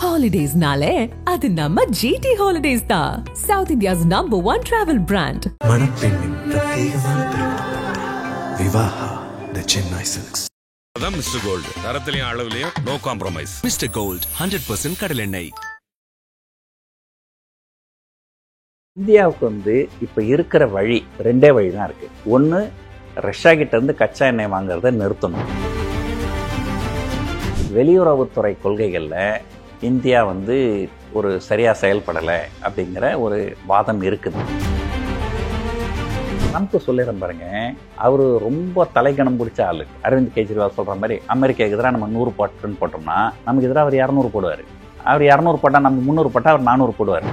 Holidays-nale, adu namma GT Holidays da. South India's #1 travel brand. மணப்பெண்ணின் பிரத்யேகமான திருமணம் Vivaha the Chennai silks. அதான் மிஸ்டர் கோல்டு, தரத்திலையும் அளவுலையும் நோ காம்ப்ரமைஸ். மிஸ்டர் கோல்ட் 100% கடலெண்ணெய். இந்தியாவுக்கு இப்போ இருக்கிற வழி ரெண்டே வழி தான் இருக்குது. ஒன்று, ரஷ்யா கிட்டேருந்து கச்சா எண்ணெய் வாங்குறத நிறுத்தணும். வெளியுறவுத்துறை கொள்கைகளில் இந்தியா ஒரு சரியாக செயல்படலை அப்படிங்கிற ஒரு வாதம் இருக்குது. ட்ரம்ப் சொல்லிடுறேன் பாருங்க, அவர் ரொம்ப தலைகணம் பிடிச்ச ஆள். அரவிந்த் கெஜ்ரிவால் சொல்கிற மாதிரி அமெரிக்காவுக்கு எதிராக நம்ம 100 போட்டுன்னு போட்டோம்னா நமக்கு எதிராக அவர் 200 போடுவார். அவர் 200 போட்டால் நம்ம 300 போட்டால் அவர் 400 போடுவார்.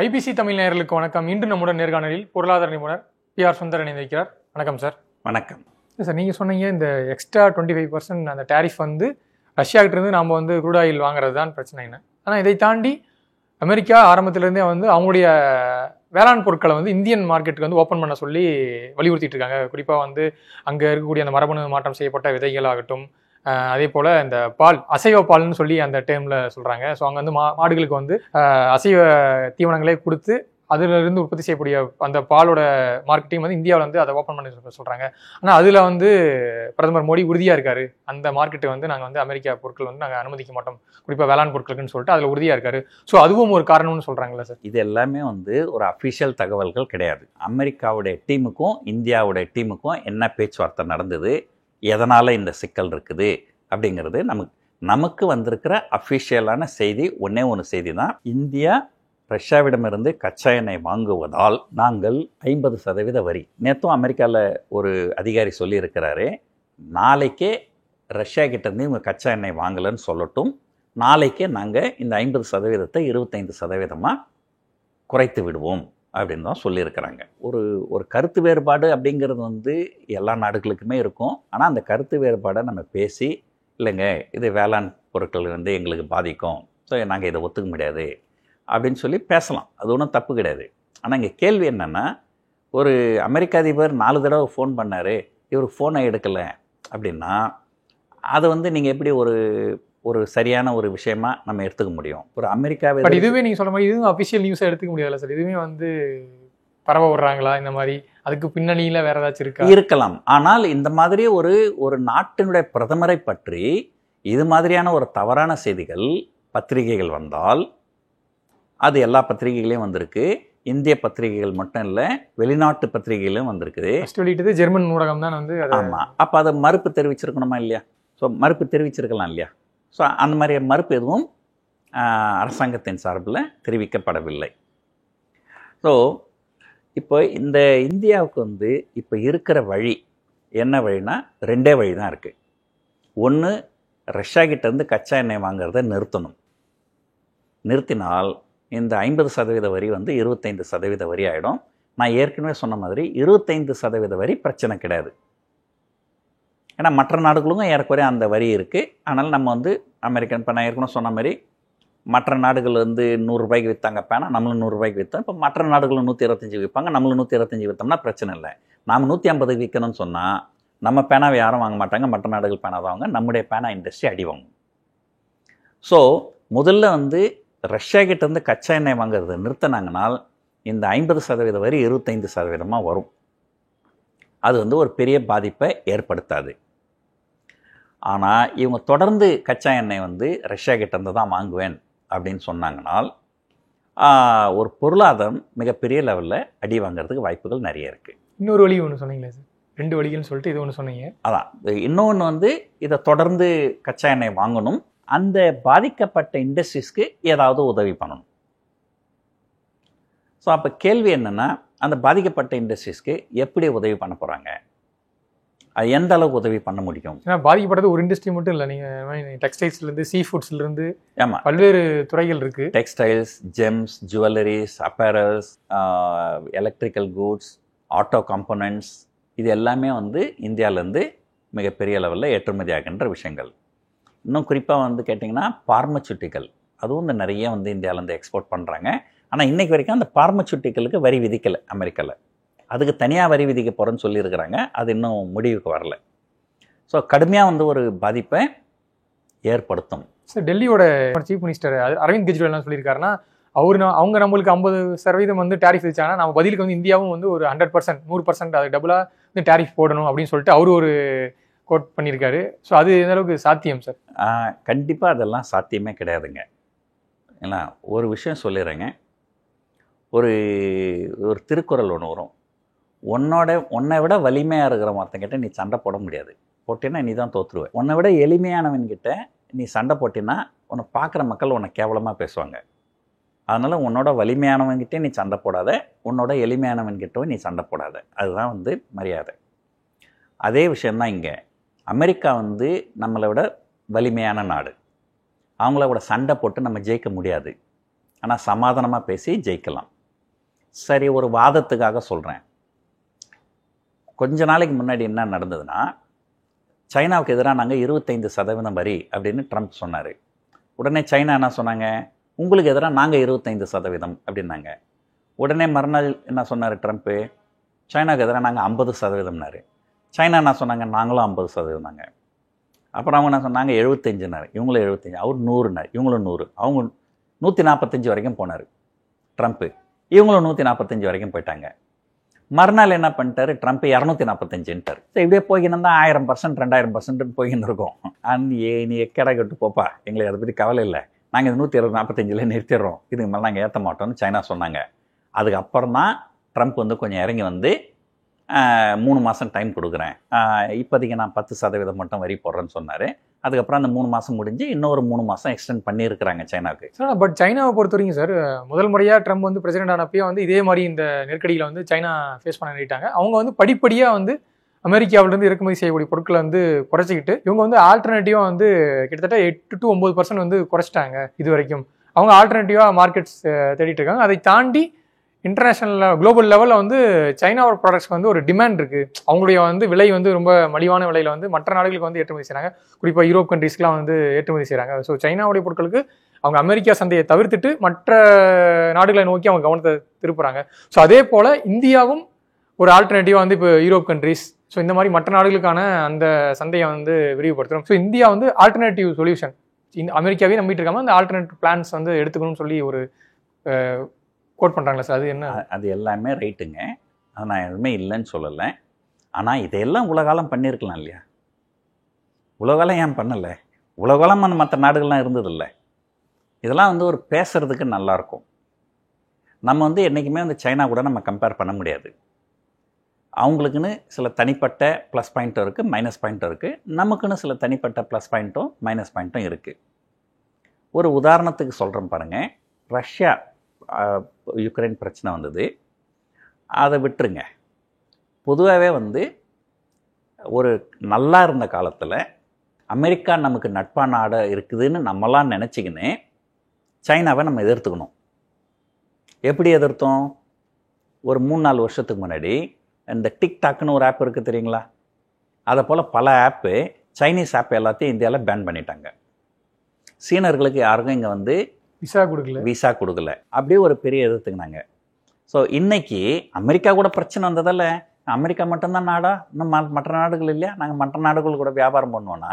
ஐபிசி தமிழ் நேயர்களுக்கு வணக்கம். இன்று நம்முடன் நேர்காணலில் பொருளாதார நிபுணர் PR சுந்தர் இணைந்திருக்கிறார். வணக்கம் சார். வணக்கம் சார். நீங்கள் சொன்னீங்க இந்த எக்ஸ்ட்ரா 25% அந்த டேரிஃப் ரஷ்யாகிட்டேருந்து நாம் க்ரூட் ஆயில் வாங்குறது தான் பிரச்சனைன்னு. ஆனால் இதை தாண்டி அமெரிக்கா ஆரம்பத்திலேருந்தே அவங்களுடைய வேளாண் பொருட்களை இந்தியன் மார்க்கெட்டுக்கு ஓப்பன் பண்ண சொல்லி வலியுறுத்திட்டு இருக்காங்க. குறிப்பாக அங்கே இருக்கக்கூடிய அந்த மரபணு மாற்றம் செய்யப்பட்ட விதைகள் ஆகட்டும், அதே போல் இந்த பால், அசைவ பால்னு சொல்லி அந்த டேர்மில் சொல்கிறாங்க. ஸோ அங்கே மாடுகளுக்கு அசைவ தீவனங்களே கொடுத்து அதிலிருந்து உற்பத்தி செய்யக்கூடிய அந்த பாலோட மார்க்கெட்டிங் இந்தியாவில் அதை ஓப்பன் பண்ணி சொல்கிறாங்க. ஆனால் அதில் பிரதமர் மோடி உறுதியாக இருக்காரு, அந்த மார்க்கெட்டை நாங்கள் அமெரிக்கா பொருட்கள் நாங்கள் அனுமதிக்க மாட்டோம், குறிப்பாக வேளாண் பொருட்களுக்குன்னு சொல்லிட்டு அதில் உறுதியாக இருக்காரு. ஸோ அதுவும் ஒரு காரணம்னு சொல்கிறாங்களா சார்? இது எல்லாமே ஒரு அஃபிஷியல் தகவல்கள் கிடையாது. அமெரிக்காவுடைய டீமுக்கும் இந்தியாவுடைய டீமுக்கும் என்ன பேச்சுவார்த்தை நடந்தது, எதனால் இந்த சிக்கல் இருக்குது அப்படிங்கிறது நமக்கு வந்திருக்கிற அஃபிஷியலான செய்தி ஒன்று செய்தி தான். இந்தியா ரஷ்யாவிடமிருந்து கச்சா எண்ணெய் வாங்குவதால் நாங்கள் 50% வரி. நேற்றும் அமெரிக்காவில் ஒரு அதிகாரி சொல்லியிருக்கிறாரு, நாளைக்கே ரஷ்யா கிட்டேருந்து இவங்க கச்சா எண்ணெய் வாங்கலைன்னு சொல்லட்டும், நாளைக்கே நாங்கள் இந்த 50% 25% குறைத்து விடுவோம் அப்படின்னு தான் சொல்லியிருக்கிறாங்க. ஒரு கருத்து வேறுபாடு அப்படிங்கிறது எல்லா நாடுகளுக்குமே இருக்கும். ஆனால் அந்த கருத்து வேறுபாடை நம்ம பேசி, இல்லைங்க இது வேளாண் பொருட்கள் எங்களுக்கு பாதிக்கும், ஸோ நாங்கள் இதை ஒத்துக்க முடியாது அப்படின்னு சொல்லி பேசலாம். அது ஒன்றும் தப்பு கிடையாது. ஆனால் இங்கே கேள்வி என்னென்னா, ஒரு அமெரிக்க அதிபர் 4 தடவை ஃபோன் பண்ணார், இவர் ஃபோனை எடுக்கலை அப்படின்னா அதை நீங்கள் எப்படி ஒரு சரியான ஒரு விஷயமா நம்ம எடுத்துக்க முடியும்? ஒரு அமெரிக்காவை இதுவே நீங்கள் சொல்ல மாதிரி இதுவும் அஃபிஷியல் நியூஸாக எடுத்துக்க முடியாதுல்ல சார்? இதுவே பரவ விடுறாங்களா இந்த மாதிரி? அதுக்கு பின்னணியில் வேறு ஏதாச்சும் இருக்கலாம். ஆனால் இந்த மாதிரி ஒரு நாட்டினுடைய பிரதமரை பற்றி இது மாதிரியான ஒரு தவறான செய்திகள் பத்திரிகைகள் வந்தால், அது எல்லா பத்திரிகைகளையும் வந்திருக்கு. இந்திய பத்திரிகைகள் மட்டும் இல்லை, வெளிநாட்டு பத்திரிகைகளும் வந்திருக்குது. வெளியிட்டது ஜெர்மன் ஊடகம் தான் ஆமாம். அப்போ அதை மறுப்பு தெரிவிச்சிருக்கணுமா இல்லையா? ஸோ மறுப்பு தெரிவிச்சிருக்கலாம் இல்லையா? ஸோ அந்த மாதிரி மறுப்பு எதுவும் அரசாங்கத்தின் சார்பில் தெரிவிக்கப்படவில்லை. ஸோ இப்போ இந்த இந்தியாவுக்கு இப்போ இருக்கிற வழி என்ன வழினா, ரெண்டே வழி தான் இருக்குது. ஒன்று, ரஷ்யா கிட்டேருந்து கச்சா எண்ணெய் வாங்குறத நிறுத்தணும். நிறுத்தினால் இந்த 50% வரி 25% வரி ஆகிடும். நான் ஏற்கனவே சொன்ன மாதிரி 25% வரி பிரச்சனை கிடையாது. ஏன்னா மற்ற நாடுகளுக்கும் ஏறக்குறைய அந்த வரி இருக்குது. ஆனால் நம்ம அமெரிக்கன், இப்போ நான் ஏற்கனவே சொன்ன மாதிரி மற்ற நாடுகள் 100 ரூபாய்க்கு விற்றாங்க பேனா, நம்மளும் 100 ரூபாய்க்கு விற்றோம். இப்போ மற்ற நாடுகளும் 125 விற்பாங்க, நம்மளும் 125 விற்றோம்னா பிரச்சனை இல்லை. நாம் 150 விற்கணும்னு சொன்னால் நம்ம பேனாவை யாரும் வாங்க மாட்டாங்க, மற்ற நாடுகள் பேனா தான் வாங்க, நம்முடைய பேனா இண்டஸ்ட்ரி அடி வாங்கும். ஸோ முதல்ல ரஷ்யா கிட்டேருந்து கச்சா எண்ணெய் வாங்குறது நிறுத்தினாங்கனால் இந்த 50% வரி 25% வரும். அது ஒரு பெரிய பாதிப்பை ஏற்படுத்தாது. ஆனால் இவங்க தொடர்ந்து கச்சா எண்ணெய் ரஷ்யா கிட்டேருந்து தான் வாங்குவேன் அப்படின்னு சொன்னாங்கனால் ஒரு பொருளாதாரம் மிகப்பெரிய லெவலில் அடி வாங்கிறதுக்கு வாய்ப்புகள் நிறைய இருக்குது. இன்னொரு வழி ஒன்று சொன்னீங்களே சார், 2 வழிகள்னு சொல்லிட்டு இது ஒன்று சொன்னீங்க. அதான், இன்னொன்று இதை தொடர்ந்து கச்சா எண்ணெய் வாங்கணும், அந்த பாதிக்கப்பட்ட இண்டஸ்ட்ரீஸ்க்கு ஏதாவது உதவி பண்ணணும். ஸோ அப்போ கேள்வி என்னென்னா, அந்த பாதிக்கப்பட்ட இண்டஸ்ட்ரீஸ்க்கு எப்படி உதவி பண்ண போகிறாங்க, அது எந்த அளவுக்கு உதவி பண்ண முடியும்? ஏன்னா பாதிக்கப்பட்டது ஒரு இண்டஸ்ட்ரி மட்டும் இல்லை, நீங்கள் டெக்ஸ்டைல்ஸ்லேருந்து சீ ஃபுட்ஸ்லேருந்து ஆமாம் பல்வேறு துறைகள் இருக்குது. Textiles, gems, jewelleries, apparels, electrical goods, auto components, இது எல்லாமே இந்தியாவிலேருந்து மிகப்பெரிய லெவலில் ஏற்றுமதி ஆகின்ற விஷயங்கள். இன்னும் குறிப்பாக கேட்டிங்கன்னா பார்மசூட்டிக்கல், அதுவும் நிறைய இந்தியாவிலேருந்து எக்ஸ்போர்ட் பண்ணுறாங்க. ஆனால் இன்றைக்கு வரைக்கும் அந்த பார்மசூட்டிக்கலுக்கு வரி விதிக்கலை அமெரிக்காவில். அதுக்கு தனியாக வரி விதிக்க போகிறேன்னு சொல்லியிருக்கிறாங்க. அது இன்னும் முடிவுக்கு வரல. ஸோ கடுமையாக வந்து ஒரு பாதிப்பை ஏற்படுத்தும். சார், டெல்லியோட சீஃப் மினிஸ்டர் அரவிந்த் கெஜ்ரிவால் என்ன சொல்லியிருக்காருன்னா, அவங்க நம்மளுக்கு 50% வந்து டேரிஃப் வச்சாங்கன்னா நம்ம பதிலுக்கு வந்து இந்தியாவும் வந்து ஒரு 100%, 100% அது டபுளாக வந்து டேரிஃப் போடணும் அப்படின்னு சொல்லிட்டு அவரு ஒரு கோட் பண்ணியிருக்காரு. ஸோ அது எந்த அளவுக்கு சாத்தியம் சார்? கண்டிப்பாக அதெல்லாம் சாத்தியமே கிடையாதுங்க. ஏன்னா ஒரு விஷயம் சொல்லிடுறேங்க. ஒரு திருக்குறள் ஒன்று வரும். உன்னை விட வலிமையாக இருக்கிற ஒருத்தங்கிட்ட நீ சண்டை போட முடியாது. போட்டின்னா நீ தான் தோற்றுருவ. உன்னை விட எளிமையானவன்கிட்ட நீ சண்டை போட்டின்னா உன்னை பார்க்குற மக்கள் உன்னை கேவலமாக பேசுவாங்க. அதனால் உன்னோட வலிமையானவன்கிட்டே நீ சண்டை போடாத, உன்னோட எளிமையானவன்கிட்டவும் நீ சண்டை போடாத. அதுதான் வந்து மரியாதை. அதே விஷயந்தான் இங்கே. அமெரிக்கா வந்து நம்மளை விட வலிமையான நாடு. அவங்கள விட சண்டை போட்டு நம்ம ஜெயிக்க முடியாது. ஆனால் சமாதானமாக பேசி ஜெயிக்கலாம். சரி, ஒரு வாதத்துக்காக சொல்கிறேன். கொஞ்ச நாளைக்கு முன்னாடி என்ன நடந்ததுன்னா, சைனாவுக்கு எதிராக நாங்கள் 25% வரி அப்படின்னு ட்ரம்ப் சொன்னார். உடனே சைனா என்ன சொன்னாங்க, உங்களுக்கு எதிராக நாங்கள் 25% அப்படின்னாங்க. உடனே மறுநாள் என்ன சொன்னார் ட்ரம்ப்பு, சைனாவுக்கு எதிராக நாங்கள் 50%னாரு. சைனா என்ன சொன்னாங்க, நாங்களும் 50%. அப்புறம் அவங்க என்ன சொன்னாங்க, 75னாரு. இவங்களும் 75, அவர் 100னார், இவங்களும் 100. அவங்க 145 வரைக்கும் போனார் ட்ரம்ப்பு. இவங்களும் 145 வரைக்கும் போயிட்டாங்க. மறுநாள் என்ன பண்ணிட்டாரு ட்ரம்ப், 245ன்ட்டார். ஸோ இப்படியே போய்கின்னு தான் 1000%, 2000% போய்கின்னு இருக்கோம். நீ எக்கடா கட்டு போப்பா, எங்களுக்கு அதை பற்றி கவலை இல்லை, நாங்கள் இது 145 நிறுத்திடுறோம், இதுக்கு மேலே நாங்கள் ஏற்ற மாட்டோம்னு சைனா சொன்னாங்க. அதுக்கப்புறம் தான் ட்ரம்ப் வந்து கொஞ்சம் இறங்கி வந்து 3 மாதம் டைம் கொடுக்குறேன், இப்போதைக்கு நான் 10% மட்டும் வரி போடுறேன்னு சொன்னார். அதுக்கப்புறம் அந்த 3 மாதம் முடிஞ்சு இன்னொரு 3 மாதம் எக்ஸ்டெண்ட் பண்ணியிருக்கிறாங்க சைனாவுக்கு. சார், பட் சைனாவை பொறுத்த வரைக்கும் சார், முதல் முறையாக ட்ரம்ப் வந்து பிரசிடென்ட் ஆனப்போ வந்து இதே மாதிரி இந்த நெருக்கடியில் வந்து சைனா ஃபேஸ் பண்ண நினைட்டாங்க. அவங்க வந்து படிப்படியாக வந்து அமெரிக்காவிலேருந்து இறக்குமதி செய்யக்கூடிய பொருட்களை வந்து குறைச்சிக்கிட்டு இவங்க வந்து ஆல்டர்னேட்டிவாக வந்து கிட்டத்தட்ட 8 to 9% வந்து குறைச்சிட்டாங்க. இது வரைக்கும் அவங்க ஆல்டர்னேட்டிவாக மார்க்கெட்ஸ் தேடிட்டு இருக்காங்க. அதை தாண்டி இன்டர்நேஷனல் குளோபல் லெவலில் வந்து சைனாவோட ப்ராடக்ட்ஸ்க்கு வந்து ஒரு டிமாண்ட் இருக்குது. அவங்களுடைய வந்து விலை வந்து ரொம்ப மலிவான விலையில் வந்து மற்ற நாடுகளுக்கு வந்து ஏற்றுமதி செய்கிறாங்க. குறிப்பாக யூரோப் கண்ட்ரீஸ்க்குலாம் வந்து ஏற்றுமதி செய்கிறாங்க. ஸோ சைனாவுடைய பொருட்களுக்கு அவங்க அமெரிக்கா சந்தையை தவிர்த்துட்டு மற்ற நாடுகளை நோக்கி அவங்க கவனத்தை திருப்புறாங்க. ஸோ அதே போல் இந்தியாவும் ஒரு ஆல்டர்னேட்டிவாக வந்து இப்போ யூரோப் கண்ட்ரீஸ், ஸோ இந்த மாதிரி மற்ற நாடுகளுக்கான அந்த சந்தையை வந்து விரிவுபடுத்துகிறோம். ஸோ இந்தியா வந்து ஆல்டர்னேட்டிவ் சொல்யூஷன், அமெரிக்காவே நம்பிட்டு இருக்காம அந்த ஆல்டர்னேட்டிவ் பிளான்ஸ் வந்து எடுத்துக்கணும்னு சொல்லி ஒரு கோட் பண்ணுறாங்களா சார்? அது என்ன? அது எல்லாமே ரைட்டுங்க, அது நான் எதுவுமே இல்லைன்னு சொல்லலை. ஆனால் இதையெல்லாம் உலகாலம் பண்ணியிருக்கலாம் இல்லையா? உலகாலம் ஏன் பண்ணலை? உலகாலம் அந்த மற்ற நாடுகள்லாம் இருந்ததில்லை. இதெல்லாம் வந்து ஒரு பேசுகிறதுக்கு நல்லாயிருக்கும். நம்ம வந்து என்றைக்குமே வந்து சைனா கூட நம்ம கம்பேர் பண்ண முடியாது. அவங்களுக்குன்னு சில தனிப்பட்ட ப்ளஸ் பாயிண்ட்டும் இருக்குது, மைனஸ் பாயிண்ட்டும் இருக்குது. நமக்குன்னு சில தனிப்பட்ட ப்ளஸ் பாயிண்ட்டும் மைனஸ் பாயிண்ட்டும் இருக்குது. ஒரு உதாரணத்துக்கு சொல்கிறேன் பாருங்கள். ரஷ்யா யுக்ரைன் பிரச்சனை வந்தது, அதை விட்டுருங்க. பொதுவாகவே வந்து ஒரு நல்லா இருந்த காலத்தில் அமெரிக்கா நமக்கு நட்பான நாடு இருக்குதுன்னு நம்மளாம் நினச்சிக்கின்னு சைனாவை நம்ம எதிர்த்துக்கணும். எப்படி எதிர்த்தோம்? ஒரு 3-4 வருஷத்துக்கு முன்னாடி இந்த டிக்டாக்னு ஒரு ஆப் இருக்குது தெரியுங்களா? அதை போல் பல ஆப்பு, சைனீஸ் ஆப் எல்லாத்தையும் இந்தியாவில் பேன் பண்ணிட்டாங்க. சீனர்களுக்கு யாருக்கும் இங்கே வந்து விசா கொடுக்கல. அப்படியே ஒரு பெரிய எதிர்த்துக்கினாங்க. ஸோ இன்னைக்கு அமெரிக்கா கூட பிரச்சனை வந்ததால் அமெரிக்கா மட்டும்தான் நாடா, இன்னும் மற்ற நாடுகள் இல்லையா, நாங்கள் மற்ற நாடுகள் கூட வியாபாரம் பண்ணுவோன்னா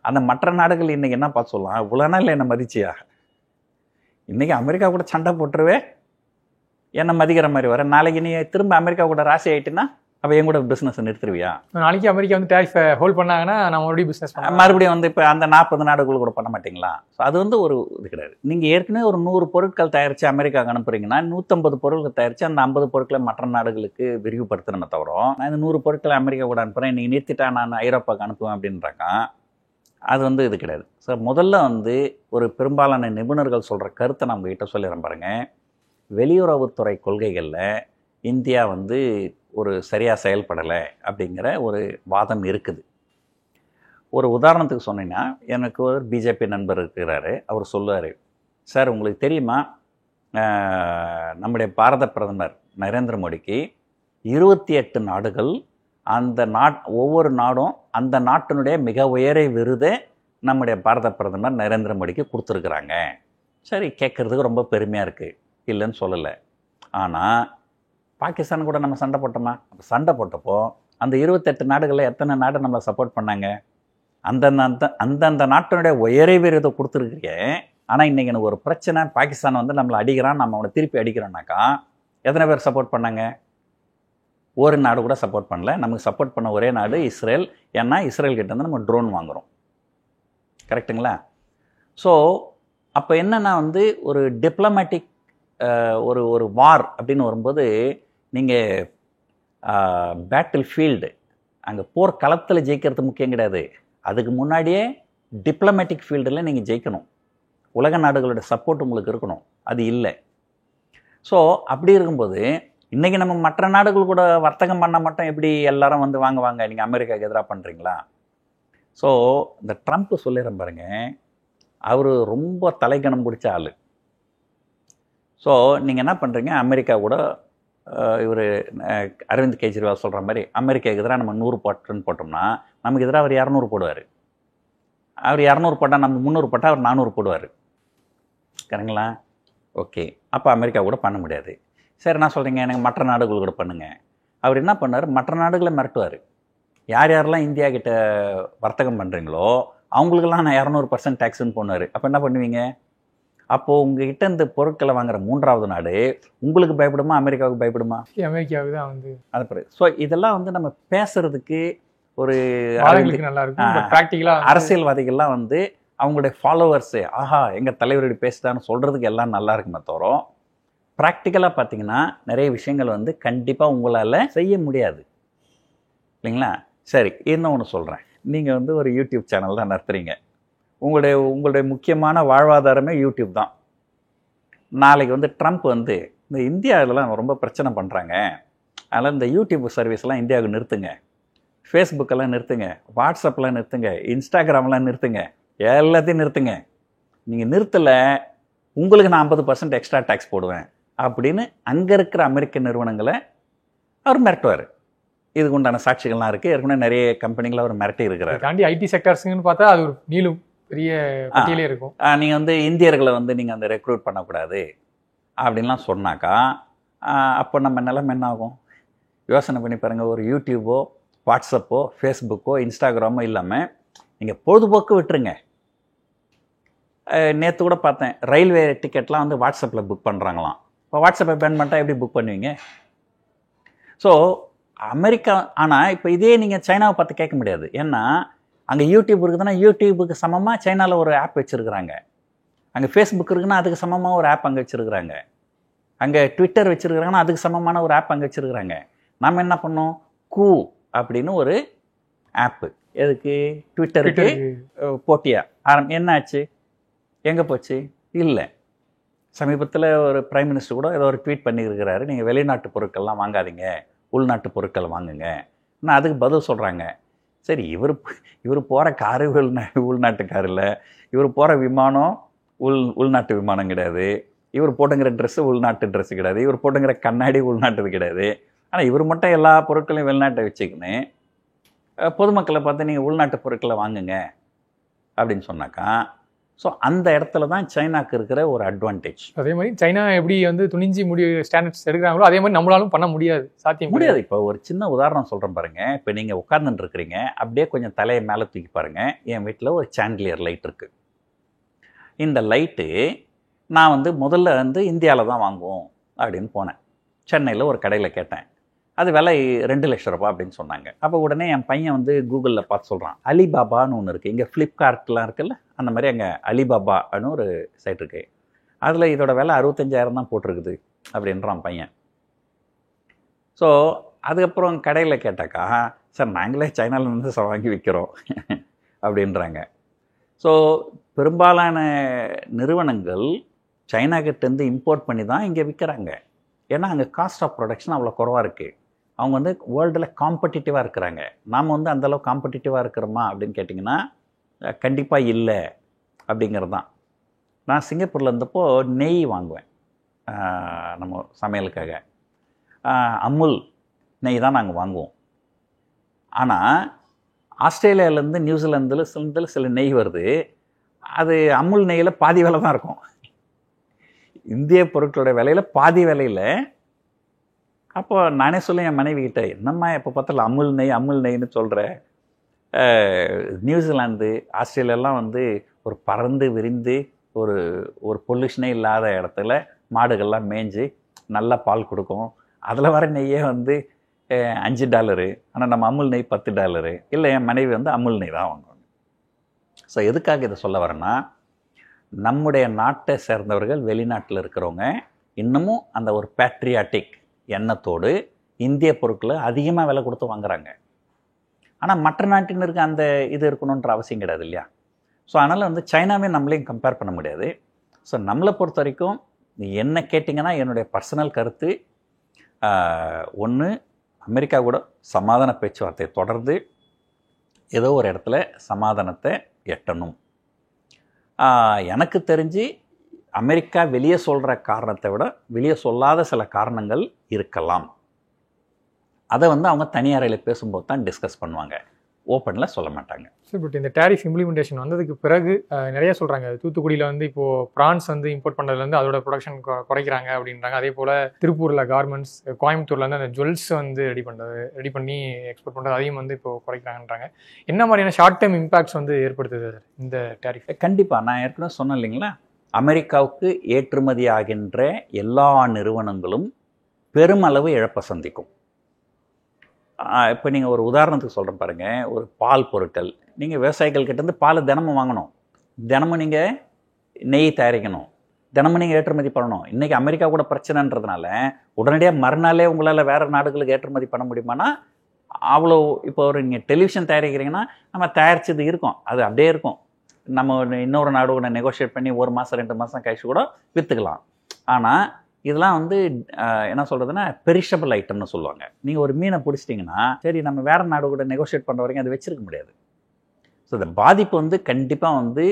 அந்த மற்ற நாடுகள் இன்றைக்கி என்ன பார்த்து சொல்லலாம், இவ்வளோ நாள் என்ன மதிச்சியா? இன்றைக்கி அமெரிக்கா கூட சண்டை போட்டுருவே, என்ன மதிக்கிற மாதிரி வர, நாளைக்கு நீ திரும்ப அமெரிக்கா கூட ராசி ஆகிட்டுன்னா அப்போ என் கூட பிஸ்னஸ் நிறுத்துருவியா? நாளைக்கு அமெரிக்கா வந்து டேரிஃப் ஹோல்ட் பண்ணாங்கன்னா நான் மறுபடியும் பிஸ்னஸ் மறுபடியும் வந்து இப்போ அந்த 40 நாடுகள் கூட பண்ண மாட்டிங்களா? ஸோ அது வந்து ஒரு இது கிடையாது. நீங்கள் ஏற்கனவே ஒரு 100 பொருட்கள் தயாரித்து அமெரிக்காவுக்கு அனுப்புறீங்கன்னா 150 பொருட்கள் தயாரித்து அந்த 50 பொருட்களை மற்ற நாடுகளுக்கு விரிவுபடுத்தணுமே தவிர, நான் இந்த 100 பொருட்களை அமெரிக்கா கூட அனுப்புகிறேன், நீங்கள் நிறுத்திட்டா நான் ஐரோப்பாவுக்கு அனுப்புவேன் அப்படின்றாங்க. அது வந்து இது கிடையாது. ஸோ முதல்ல வந்து ஒரு பெரும்பாலான நிபுணர்கள் சொல்கிற கருத்தை நம்ம கிட்ட சொல்லிடுறேன் பாருங்கள். வெளியுறவுத்துறை கொள்கைகளில் இந்தியா வந்து ஒரு சரியாக செயல்படலை அப்படிங்கிற ஒரு வாதம் இருக்குது. ஒரு உதாரணத்துக்கு சொன்னீங்கன்னா, எனக்கு ஒரு பிஜேபி நண்பர் இருக்கிறாரு. அவர் சொல்லுவார், சார் உங்களுக்கு தெரியுமா, நம்முடைய பாரத பிரதமர் நரேந்திர மோடிக்கு 28 நாடுகள், அந்த ஒவ்வொரு நாடும் அந்த நாட்டினுடைய மிக உயரிய விருதை நம்முடைய பாரத பிரதமர் நரேந்திர மோடிக்கு கொடுத்துருக்குறாங்க. சரி, கேட்குறதுக்கு ரொம்ப பெருமையாக இருக்குது, இல்லைன்னு சொல்லலை. ஆனால் பாகிஸ்தான் கூட நம்ம சண்டை போட்டோமா? அப்போ சண்டை போட்டப்போ அந்த 28 நாடுகளில் எத்தனை நாடு நம்மளை சப்போர்ட் பண்ணாங்க? அந்தந்த நாட்டினுடைய உயரிய விருதை கொடுத்துருக்கிறீங்க. ஆனால் இன்றைக்கி எனக்கு ஒரு பிரச்சனை, பாகிஸ்தான் வந்து நம்மளை அடிக்கிறான், நம்ம அவனை திருப்பி அடிக்கிறோன்னாக்கா எத்தனை பேர் சப்போர்ட் பண்ணாங்க? ஒரு நாடு கூட சப்போர்ட் பண்ணல. நமக்கு சப்போர்ட் பண்ண ஒரே நாடு இஸ்ரேல். ஏன்னா இஸ்ரேல் கிட்ட வந்து நம்ம ட்ரோன் வாங்குகிறோம். கரெக்டுங்களா? ஸோ அப்போ என்னென்னா வந்து ஒரு டிப்ளமேட்டிக் ஒரு வார் அப்படின்னு வரும்போது நீங்கள் பேட்டில் ஃபீல்டு, அங்கே போர் களத்தில் ஜெயிக்கிறது முக்கியம் கிடையாது. அதுக்கு முன்னாடியே டிப்ளமேட்டிக் ஃபீல்டில் நீங்கள் ஜெயிக்கணும். உலக நாடுகளோட சப்போர்ட் உங்களுக்கு இருக்கணும். அது இல்லை. ஸோ அப்படி இருக்கும்போது இன்றைக்கி நம்ம மற்ற நாடுகள் கூட வர்த்தகம் பண்ணால் மட்டும் எப்படி எல்லாரும் வந்து வாங்குவாங்க? நீங்கள் அமெரிக்காவுக்கு எதிராக பண்ணுறீங்களா? ஸோ இந்த ட்ரம்ப் சொல்லிடுறேன் பாருங்க, அவர் ரொம்ப தலைக்கணம் பிடிச்ச ஆள். ஸோ நீங்கள் என்ன பண்ணுறீங்க, அமெரிக்கா கூட இவர் அரவிந்த் கெஜ்ரிவால் சொல்கிற மாதிரி அமெரிக்காவுக்கு எதிராக நம்ம 100 போட்டுன்னு போட்டோம்னா நமக்கு எதிராக அவர் 200 போடுவார். அவர் 200 போட்டால் நம்ம 300 போட்டால் அவர் 400 போடுவார். கரெக்டுங்களா? ஓகே, அப்போ அமெரிக்கா கூட பண்ண முடியாது. சரி, நான் சொல்கிறீங்க எனக்கு மற்ற நாடுகள் கூட பண்ணுங்கள். அவர் என்ன பண்ணார், மற்ற நாடுகளை மிரட்டுவார். யார் யாரெல்லாம் இந்தியா கிட்ட வர்த்தகம் பண்ணுறீங்களோ அவங்களுக்கெல்லாம் நான் 200% டேக்ஸுன்னு போனார். அப்போ என்ன பண்ணுவீங்க? அப்போது உங்ககிட்ட இந்த பொருட்களை வாங்குற 3வது நாடு உங்களுக்கு பயப்படுமா, அமெரிக்காவுக்கு பயப்படுமா? அமெரிக்காவுக்கு தான் வந்து அது பிறகு. ஸோ இதெல்லாம் வந்து நம்ம பேசுறதுக்கு ஒரு நல்லா இருக்கும். ப்ராக்டிக்கலாக அரசியல்வாதிகள்லாம் வந்து அவங்களுடைய ஃபாலோவர்ஸு ஆஹா எங்கள் தலைவருடைய பேசுதான்னு சொல்கிறதுக்கு எல்லாம் நல்லா இருக்குமே தவிர ப்ராக்டிக்கலாக பார்த்தீங்கன்னா நிறைய விஷயங்கள் வந்து கண்டிப்பாக உங்களால் செய்ய முடியாது இல்லைங்களா? சரி, இன்னொன்று சொல்கிறேன். நீங்கள் வந்து ஒரு யூடியூப் சேனல் தான் நடத்துகிறீங்க. உங்களுடைய முக்கியமான வாழ்வாதாரமே யூடியூப் தான். நாளைக்கு வந்து ட்ரம்ப் வந்து இந்த இந்தியாவிலலாம் ரொம்ப பிரச்சனை பண்ணுறாங்க, அதனால் இந்த யூடியூப் சர்வீஸ்லாம் இந்தியாவுக்கு நிறுத்துங்க, ஃபேஸ்புக்கெல்லாம் நிறுத்துங்க, வாட்ஸ்அப்லாம் நிறுத்துங்க, இன்ஸ்டாகிராம்லாம் நிறுத்துங்க, எல்லாத்தையும் நிறுத்துங்க. நீங்கள் நிறுத்தலை உங்களுக்கு நான் 50% எக்ஸ்ட்ரா டேக்ஸ் போடுவேன் அப்படின்னு அங்கே இருக்கிற அமெரிக்க நிறுவனங்களை அவர் மிரட்டுவார். இதுக்கு உண்டான சாட்சிகள்லாம் இருக்குது. ஏற்கனவே நிறைய கம்பெனிகளை அவர் மிரட்டி இருக்கிறார். தாண்டி ஐடி செக்டர்ஸ்ன்னு பார்த்தா அது ஒரு நீளும் பெரிய பட்டியலே இருக்கும். நீங்கள் வந்து இந்தியர்களை வந்து நீங்கள் அந்த ரெக்ரூட் பண்ணக்கூடாது அப்படின்லாம் சொன்னாக்கா அப்போ நம்ம நிலைமை என்ன ஆகும்? யோசனை பண்ணி பாருங்கள். ஒரு யூடியூபோ, வாட்ஸ்அப்போ, ஃபேஸ்புக்கோ, இன்ஸ்டாகிராமோ இல்லாமல் நீங்கள் பொழுதுபோக்கு விட்டுருங்க. நேற்று கூட பார்த்தேன், ரயில்வே டிக்கெட்லாம் வந்து வாட்ஸ்அப்பில் புக் பண்ணுறாங்களாம். இப்போ வாட்ஸ்அப்பை பேன் பண்ணிட்டா எப்படி புக் பண்ணுவீங்க? ஸோ அமெரிக்கா, ஆனால் இப்போ இதே நீங்கள் சைனாவை பார்த்து கேட்க முடியாது. ஏன்னா அங்கே யூடியூப் இருக்குதுன்னா யூடியூபுக்கு சமமாக சைனாவில் ஒரு ஆப் வச்சுருக்குறாங்க. அங்கே ஃபேஸ்புக் இருக்குன்னா அதுக்கு சமமாக ஒரு ஆப் அங்கே வச்சுருக்குறாங்க. அங்கே ட்விட்டர் வச்சுருக்குறாங்கன்னா அதுக்கு சமமான ஒரு ஆப் அங்கே வச்சுருக்குறாங்க. நம்ம என்ன பண்ணோம், கூ அப்படின்னு ஒரு ஆப்பு. எதுக்கு? ட்விட்டருக்கு போட்டியா என்ன ஆச்சு? எங்கே போச்சு? இல்லை. சமீபத்தில் ஒரு பிரைம் மினிஸ்டர் கூட ஏதோ ஒரு ட்வீட் பண்ணியிருக்கிறாரு, நீங்கள் வெளிநாட்டு பொருட்கள்லாம் வாங்காதீங்க, உள்நாட்டு பொருட்கள் வாங்குங்க. ஆனால் அதுக்கு பதில் சொல்கிறாங்க, சரி இவர் போகிற காரு உள்நாட்டு கார் இல்லை, இவர் போகிற விமானம் உள்நாட்டு விமானம் கிடையாது, இவர் போட்டுங்கிற ட்ரெஸ்ஸு உள்நாட்டு ட்ரெஸ்ஸு கிடையாது, இவர் போட்டுங்கிற கண்ணாடி உள்நாட்டுது கிடையாது. ஆனால் இவர் மட்டும் எல்லா பொருட்களையும் வெளிநாட்டை வச்சுக்கின்னு பொதுமக்களை பார்த்து நீங்கள் உள்நாட்டு பொருட்களை வாங்குங்க அப்படின்னு சொன்னாக்கா, ஸோ அந்த இடத்துல தான் சைனாக்கு இருக்கிற ஒரு அட்வான்டேஜ். அதே மாதிரி சைனா எப்படி வந்து துணிஞ்சி ஸ்டாண்டர்ட்ஸ் எடுக்கிறாங்களோ அதே மாதிரி நம்மளாலும் பண்ண முடியாது, சாத்தியம் முடியாது. இப்போ ஒரு சின்ன உதாரணம் சொல்கிறேன் பாருங்கள். இப்போ நீங்கள் உட்கார்ந்துட்டு இருக்கிறீங்க, அப்படியே கொஞ்சம் தலையை மேலே தூக்கி பாருங்கள். என் வீட்டில் ஒரு சாண்டிலியர் லைட் இருக்குது. இந்த லைட்டு நான் வந்து முதல்ல வந்து இந்தியாவில் தான் வாங்குவோம் அப்படின்னு போனேன். சென்னையில் ஒரு கடையில் கேட்டேன், அது விலை 2 லட்ச ரூபா அப்படின்னு சொன்னாங்க. அப்போ உடனே என் பையன் வந்து கூகுளில் பார்த்து சொல்கிறான், அலிபாபான்னு ஒன்று இருக்குது. இங்கே ஃப்ளிப்கார்ட்லாம் இருக்குல்ல, அந்த மாதிரி அங்கே அலிபாபான்னு ஒரு சைட் இருக்குது, அதில் இதோட விலை 65,000 தான் போட்டிருக்குது அப்படின்றான் பையன். ஸோ அதுக்கப்புறம் கடையில் கேட்டாக்கா, சார் நாங்களே சைனாவிலேருந்து வாங்கி விற்கிறோம் அப்படின்றாங்க. ஸோ பெரும்பாலான நிறுவனங்கள் சைனாக்கிட்டேருந்து இம்போர்ட் பண்ணி தான் இங்கே விற்கிறாங்க. ஏன்னா அங்கே காஸ்ட் ஆஃப் ப்ரொடக்ஷன் அவ்வளோ குறைவாக இருக்குது. அவங்க வந்து வேர்ல்டில் காம்படிட்டிவாக இருக்கிறாங்க. நாம் வந்து அந்தளவு காம்படிட்டிவாக இருக்கிறோமா அப்படின்னு கேட்டிங்கன்னா கண்டிப்பாக இல்லை அப்படிங்கிறது தான். நான் சிங்கப்பூரில் இருந்தப்போ நெய் வாங்குவேன் நம்ம சமையலுக்காக. அமுல் நெய் தான் நாங்கள் வாங்குவோம். ஆனால் ஆஸ்திரேலியாவிலேருந்து நியூசிலாந்தில் சில நெய் வருது, அது அமுல் நெய்யில் பாதி விலை தான் இருக்கும். இந்திய பொருட்களோட விலையில் பாதி விலையில் அப்போ நானே சொல்ல என் மனைவி கிட்ட, என்னம்மா எப்போ பார்த்தாலும் அமுல் நெய்ன்னு சொல்கிற, நியூசிலாந்து ஆஸ்திரேலியாலாம் வந்து ஒரு பறந்து விரிந்து ஒரு ஒரு பொல்யூஷனே இல்லாத இடத்துல மாடுகள்லாம் மேய்ஞ்சி நல்லா பால் கொடுக்கும், அதில் வர நெய்யே வந்து $5, ஆனால் நம்ம அமுல் நெய் $10. இல்லை, என் மனைவி வந்து அமுல் நெய் தான் வாங்குவாங்க. ஸோ எதுக்காக இதை சொல்ல வரேன்னா, நம்முடைய நாட்டை சேர்ந்தவர்கள் வெளிநாட்டில் இருக்கிறவங்க இன்னமும் அந்த ஒரு பேட்ரியாட்டிக் எண்ணத்தோடு இந்திய பொருட்களை அதிகமாக விலை கொடுத்து வாங்குறாங்க. ஆனால் மற்ற நாட்டினருக்கு அந்த இது இருக்கணுன்ற அவசியம் கிடையாது இல்லையா? ஸோ அதனால் வந்து சைனாவே நம்மளையும் கம்பேர் பண்ண முடியாது. ஸோ நம்மளை பொறுத்த வரைக்கும் என்ன கேட்டிங்கன்னா, என்னுடைய பர்சனல் கருத்து, ஒன்று அமெரிக்கா கூட சமாதான பேச்சுவார்த்தை தொடர்ந்து ஏதோ ஒரு இடத்துல சமாதானத்தை எட்டணும். எனக்கு தெரிஞ்சு அமெரிக்கா வெளியே சொல்கிற காரணத்தை விட வெளியே சொல்லாத சில காரணங்கள் இருக்கலாம். அதை வந்து அவங்க தனியாரையில் பேசும்போது தான் டிஸ்கஸ் பண்ணுவாங்க, ஓப்பனில் சொல்ல மாட்டாங்க. சார், பட் இந்த டேரிஃப் இம்ப்ளிமெண்டேஷன் வந்ததுக்கு பிறகு நிறைய சொல்கிறாங்க. தூத்துக்குடியில் வந்து இப்போது ப்ரான்ஸ் வந்து இம்போர்ட் பண்ணுறதுலேருந்து அதோட ப்ரொடக்ஷன் குறைக்கிறாங்க அப்படின்றாங்க. அதே போல் திருப்பூரில் கார்மெண்ட்ஸ், கோயம்புத்தூர்லேருந்து அந்த ஜுவல்ஸ் வந்து ரெடி பண்ணி எக்ஸ்போர்ட் பண்ணுறது அதையும் வந்து இப்போது குறைக்கிறாங்கன்றாங்க. என்ன மாதிரியான ஷார்ட் டைம் இம்பாக்ட்ஸ் வந்து ஏற்படுத்துது சார் இந்த டேரிஃப்? கண்டிப்பாக நான் ஏற்கனவே சொன்னேன் இல்லைங்களா, அமெரிக்காவுக்கு ஏற்றுமதி ஆகின்ற எல்லா நிறுவனங்களும் பெருமளவு இழப்பை சந்திக்கும். இப்போ நீங்கள் ஒரு உதாரணத்துக்கு சொல்கிறேன் பாருங்கள், ஒரு பால் பொருட்கள், நீங்கள் விவசாயிகள் கிட்டேருந்து பால் தினமும் வாங்கணும், தினமும் நீங்கள் நெய் தயாரிக்கணும், தினமும் நீங்கள் ஏற்றுமதி பண்ணணும். இன்றைக்கி அமெரிக்கா கூட பிரச்சனைன்றதுனால உடனடியாக மறுநாளே உங்களால் வேறு நாடுகளுக்கு ஏற்றுமதி பண்ண முடியுமானா அவ்வளோ. இப்போ ஒரு நீங்கள் டெலிவிஷன் தயாரிக்கிறீங்கன்னா நம்ம தயாரித்தது இருக்கும், அது அப்படியே இருக்கும். நம்ம இன்னொரு நாடு கூட நெகோஷியேட் பண்ணி 1 மாதம் 2 மாதம் கழிச்சு கூட விற்றுக்கலாம். ஆனால் இதெல்லாம் வந்து என்ன சொல்கிறதுன்னா பெரிஷபிள் ஐட்டம்னு சொல்லுவாங்க. நீங்கள் ஒரு மீனை பிடிச்சிட்டிங்கன்னா சரி, நம்ம வேறு நாடு கூட நெகோஷியேட் பண்ணுற வரைக்கும் அது வச்சுருக்க முடியாது. ஸோ இந்த பாதிப்பு வந்து கண்டிப்பாக வந்து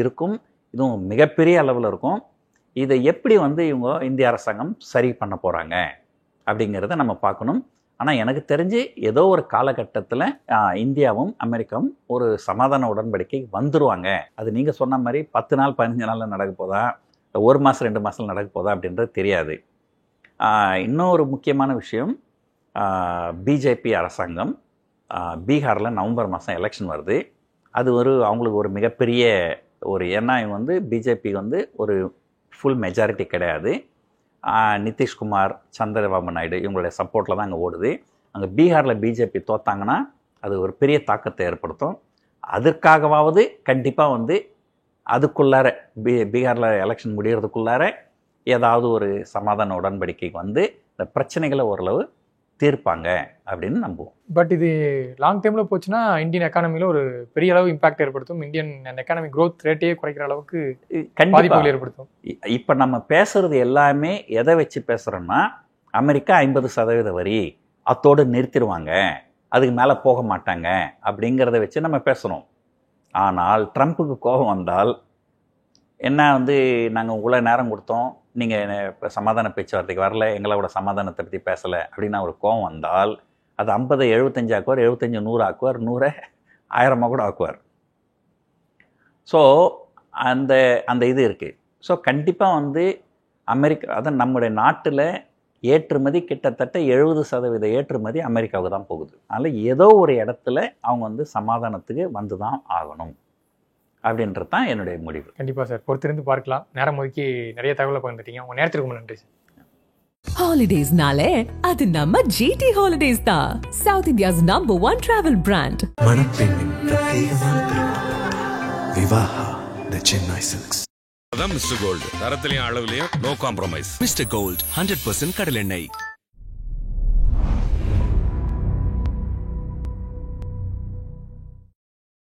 இருக்கும், இதுவும் மிகப்பெரிய அளவில் இருக்கும். இதை எப்படி வந்து இவங்க இந்திய அரசாங்கம் சரி பண்ண போகிறாங்க அப்படிங்கிறத நம்ம பார்க்கணும். ஆனால் எனக்கு தெரிஞ்சு ஏதோ ஒரு காலகட்டத்தில் இந்தியாவும் அமெரிக்காவும் ஒரு சமாதான உடன்படிக்கை வந்துடுவாங்க. அது நீங்கள் சொன்ன மாதிரி 10 நாள் 15 நாளில் நடக்க போதா, 1 மாதம் 2 மாதம் நடக்க போதா அப்படின்றது தெரியாது. இன்னொரு முக்கியமான விஷயம், பிஜேபி அரசாங்கம் பீகாரில் நவம்பர் மாதம் எலெக்ஷன் வருது. அது அவங்களுக்கு ஒரு மிகப்பெரிய ஏன்னா இவங்க வந்து பிஜேபி வந்து ஒரு ஃபுல் மெஜாரிட்டி கிடையாது. நிதிஷ்குமார், சந்திரபாபு நாயுடு இவங்களுடைய சப்போர்ட்டில் தான் அங்கே ஓடுது. அங்கே பீகாரில் பிஜேபி தோத்தாங்கன்னா அது ஒரு பெரிய தாக்கத்தை ஏற்படுத்தும். அதற்காகவாவது கண்டிப்பாக வந்து அதுக்குள்ளார பீகாரில் எலெக்ஷன் முடிகிறதுக்குள்ளார ஏதாவது ஒரு சமாதான உடன்படிக்கைக்கு வந்து இந்த பிரச்சனைகளை ஓரளவு தீர்ப்பாங்க அப்படின்னு நம்புவோம். பட் இது லாங் டைமில் போச்சுன்னா இந்தியன் எக்கானமியில் ஒரு பெரிய அளவு இம்பாக்ட் ஏற்படுத்தும். இந்தியன் எக்கானமி க்ரோத் ரேட்டையே குறைக்கிற அளவுக்கு பாதிப்புகள் ஏற்படுத்தும். இப்போ நம்ம பேசுறது எல்லாமே எதை வச்சு பேசுகிறோன்னா, அமெரிக்கா 50% வரி அத்தோடு நிறுத்திடுவாங்க, அதுக்கு மேலே போக மாட்டாங்க அப்படிங்கிறத வச்சு நம்ம பேசுகிறோம். ஆனால் ட்ரம்ப்புக்கு கோபம் வந்தால் என்ன வந்து நாங்கள் இவ்வளோ நேரம் கொடுத்தோம், நீங்கள் இப்போ சமாதான பேச்சுவார்த்தைக்கு வரல, எங்களோட சமாதானத்தை பற்றி பேசலை அப்படின்னு ஒரு கோபம் வந்தால் அது 50 75 ஆக்குவார், 75 100 ஆக்குவார், 100 1000 கூட ஆக்குவார். ஸோ அந்த இது இருக்குது. ஸோ கண்டிப்பாக வந்து அமெரிக்கா, அதான் நம்முடைய நாட்டில் ஏற்றுமதி கிட்டத்தட்ட 70% ஏற்றுமதி அமெரிக்காவுக்கு தான் போகுது. அதனால் ஏதோ ஒரு இடத்துல அவங்க வந்து சமாதானத்துக்கு வந்து தான் ஆகணும் அப்படின்றது தான் என்னுடைய முடிவு. கண்டிப்பாக சார், பொறுத்திருந்து பார்க்கலாம். நேரம் ஒதுக்கி நிறைய தகவலை பகிர்ந்துட்டீங்க. உங்கள் நேரத்திற்கு ரொம்ப நன்றி சார். ஹாலிடேஸ்னாலே அது நம்ம ஜிடி ஹாலிடேஸ் தான், south India's number 1 travel brand. மணப்பெண்ணின் பிரத்யேகமான விவாஹா தி சென்னை சில்க்ஸ். அதான் மிஸ்டர் கோல்டு, தரத்திலையும் அளவுலையும் நோ காம்ப்ரமைஸ். மிஸ்டர் கோல்ட் 100% கடலெண்ணெய்.